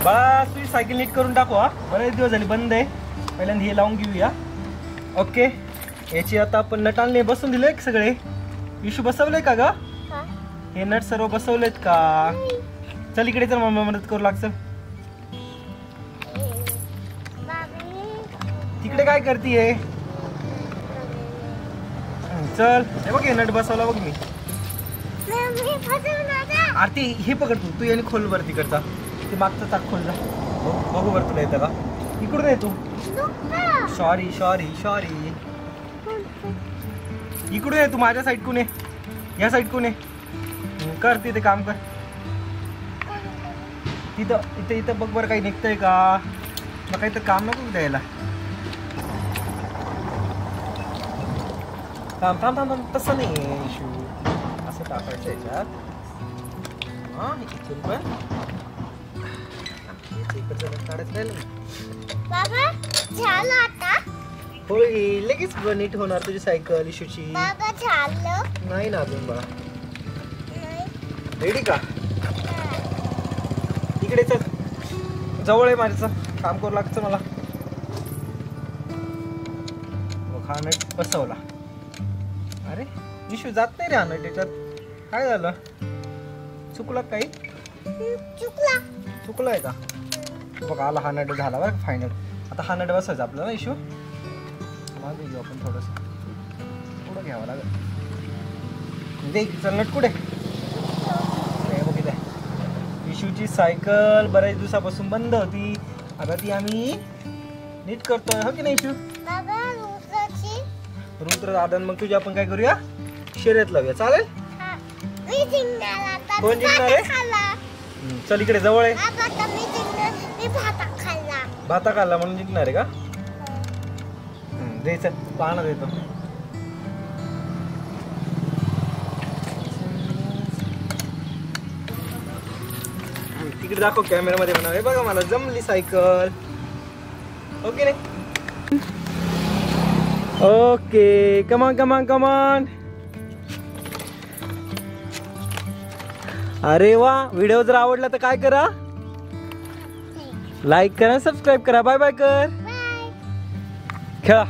बस तुझी सायकल नीट करून टाकू हा. बरेच दिवस झाले बंद आहे. पहिल्यांदा हे लावून घेऊया. ओके याची आता आपण नटांनी बसून दिले सगळे. इशू बसवलंय का ग? हे नट सर्व बसवलेत का? चल इकडे चल मम्मी मदत करू लागतं. तिकडे काय करतीये? चल हे बघ हे नट बसवला बघ मी. आरती हे पकड तू याने खोल वरती करता. ते मागचं चाक खोल जा. बघू वर तुला येतं का? इकडून ये तू. Sorry sorry sorry. इकडून ये तू माझ्या साईड कोण आहे? या साईड कोण आहे? कर तिथे काम कर. तिथं इथं इथं बघ बरं काही निघतंय का? मग काही तर काम नको द्यायला. थांब थांब थांब थांब. तसं नाही इशू. असं टाकायचं याच्यात. हा इथून पण बाबा झालं आता? होय लगेच नीट होणार तुझी सायकल इशूची. बाबा झालं? नाही ना अजून बाळा. रेडी का? इकडे चल जवळ आहे माझ्याचं. काम करू लागतं मला. हा नट बसवला. अरे इशू जात नाही रे हा नट याच्यात. काय झालं? चुकलं काही? चुकलंय का? बघ आला हा नट झाला बरं फायनल. आता हा नट बसायचा आपल्याला इशू. मागे घेऊ आपण थोडंसं. पुढं घ्यावं लागेल. दे चल नट कुठे? बघ इथे इशूची सायकल बऱ्याच दिवसापासून बंद होती. आता ती आम्ही नीट करतोय हो की नाही इशू? रुद्र दादा मग तुझी आपण काय करूया? शर्यत लावूया. चालेल? कोण जिंकणार आहे? चल इकडे जवळ आहे. भाता खाल्ला म्हणून जिंकणार आहे का? दे चल पाहणं देतो. तिकडे दाखव कॅमेरामध्ये म्हणा. बघा मला जमली सायकल. ओके नाही? ओके कमान कमान कमान. अरे वा. व्हिडिओ जर आवडला तर काय करा? लाईक करा सबस्क्राईब करा. बाय बाय कर. खेळा.